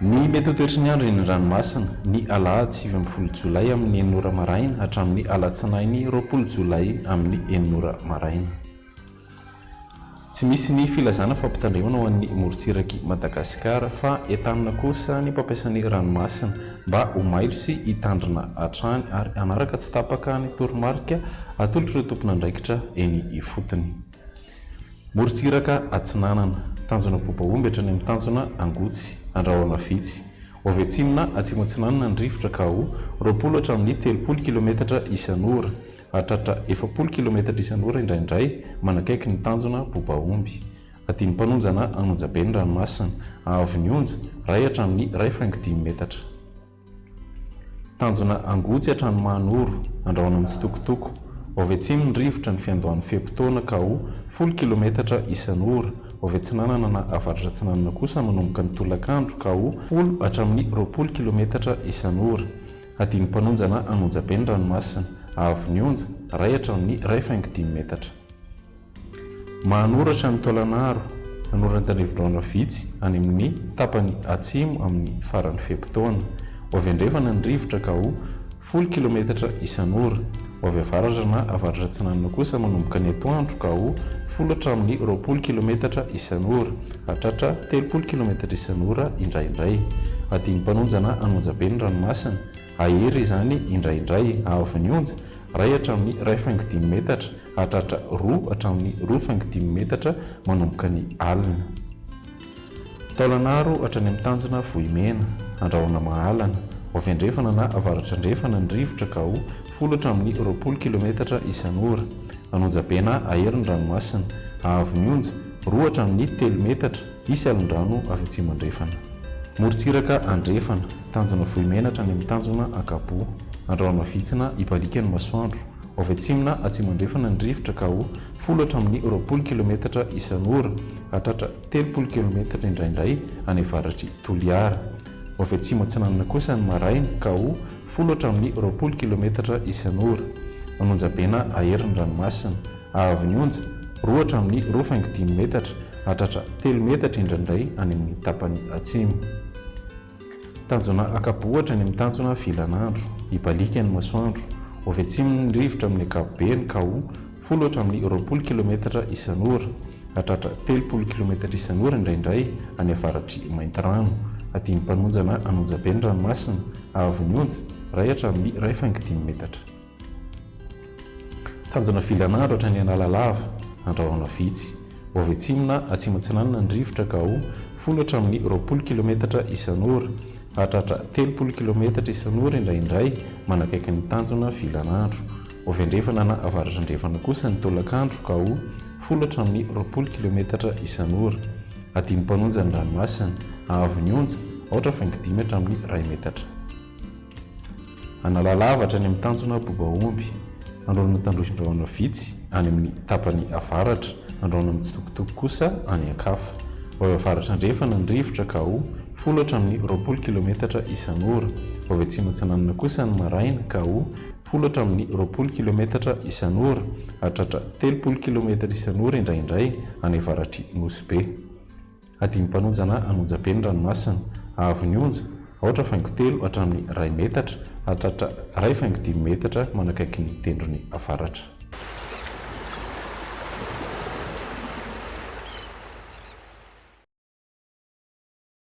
Ny mety ho toetry ny andro eny ranomasina ny alahady 9 jolay amin'ny 9 ora maraina hatramin'ny alatsinainy 20 jolay amin'ny 9 ora maraina. Tsy misy ny filazana fampitandremana ho an'ny morotsirak'i Madagasikara fa entanina kosa ny mpampiasany ranomasina mba ho mailo sy hitandrina hatrany ary anaraka tsy tapaka ny toromarika atolotra ireo tompon'andraikitra eny ifotony. Morotsiraka Atsinanana, tanjona Bobaomby hatrany amin'ny tanjona Angotsy, Andrahoana Vitsy, Oventsimina Atsimo Atsinanana ny rivotra ka ho 20 hatramin'ny 30 kilometatra isan'ora, hatratra 70 kilometatra isan'ora indraindray manakaiky ny tanjona Bobaomby. Aty ny mpanonjana Anonjabe ny ranomasina, Avy ny onja 1 hatramin'ny 1.5 metatra. Tanjona Angotsy hatrany Mahanoro, Andrahoana amin'ny Tsitokotoko, Oventsimina ny rivotra ny fiandohan'ny Fehimpotoana ka ho 10 kilometatra isan'ora. Oventsinanana na avaratra Atsinanana kosa manomboka ny tolakandro ka ho 10 hatramin'ny 20 kilometatra isan'ora. Aty ny mpanonjana Anonjabe ny ranomasina, Avy ny onja 1 hatramin'ny 1.5 metatra. Mahanoro hatrany Taolagnaro, Anorana Tandrevindroana Vitsy any amin'ny tapany atsimo amin'ny faran'ny Fehimpotoana. Ovy andrefana ny rivotra ka ho 10 kilometatra isan'ora. Ovy avaratra na avaratra Atsinanana kosa manomboka ny atoandro ka ho 10 hatramin'ny 20 kilometatra isan'ora, hatratra 30 kilometatra isan'ora indraindray. Aty ny mpanonjana Anonjabe ny ranomasina, ahery izany indraindray. Avy ny onja 1 hatramin'ny 1.5 metatra, hatratra 2 hatramin'ny 2.5 metatra manomboka ny alina. Taolagnaro hatrany amin'ny tanjona Vohimena, Andrahoana Mahalana, Ovy andrefana na avaratra andrefana ny rivotra ka ho 10 hatramin'ny 20 kilometatra isan'ora. Anonjabe na ahery ny ranomasina, Avy ny onja 2 hatramin'ny 3 metatra, isy alin-drano avy atsimo andrefana. Morotsiraka Andrefana, tanjona Vohimena hatrany amin'ny tanjona Akabo, Andrahoana Vitsina Ibalikany Masoandro, Ovy atsimona atsimo andrefana ny rivotra ka ho 10 hatramin'ny 20 kilometatra isan'ora, hatratra 30 kilometatra indraindray any avaratry Toliara. Ovy atsimo Atsinanana kosa ny maraina ka ho 10 hatramin'ny 20 kilometatra isan'ora. Anonjabe na ahery ny ranomasina, Avy ny onja 2 hatramin'ny 2.5 metatra, hatratra 3 metatra indraindray any amin'ny tapany atsimo. Tanjona Akabo hatrany amin'ny tanjona Vilanandro, Ibalikany Masoandro, Ovy atsimo ny rivotra amin'ny ankapobeny ka ho 10 hatramin'ny 20 kilometatra isan'ora, hatratra 30 kilometatra isan'ora indraindray any avaratry Maintirano. Aty ny mpanonjana Anonjabe ny ranomasina, Avy ny onja 1 hatramin'ny 1.5 metatra. Tanjona Vilanandro hatrany Analalava, Andrahoana Vitsy, Ovy atsimona Atsimo Atsinanana ny rivotra ka ho 10 hatramin'ny 20 kilometatra isan'ora, hatratra 30 kilometatra isan'ora indraindray manakaiky ny tanjona Vilanandro. Ovy andrefana na avaratra andrefana kosa ny tolakandro ka ho 10 hatramin'ny 20 kilometatra isan'ora. Aty ny mpanonjany ranomasina, Avy ny onja 2.5 hatramin'ny 1 metatra. Analalava hatrany amin'ny tanjona Bobaomby, Andrahoana Tandrevindroana Vitsy any amin'ny tapany avaratra, Andrahoana amin'ny Tsitokotoko kosa any ankafa. Ovy avaratra andrefana ny rivotra ka ho 10 hatramin'ny 20 kilometatra isan'ora. Ovy atsimo Atsinanana kosa ny maraina ka ho 10 hatramin'ny 20 kilometatra isan'ora, hatratra 30 kilometatra isan'ora indraindray any avaratry Nosy. Aty ny mpanonjana Anonjabe ny ranomasina, Avy ny onja 2.3 hatramin'ny 1 metatra, hatratra 1.5 metatra manakaiky ny tendrony avaratra.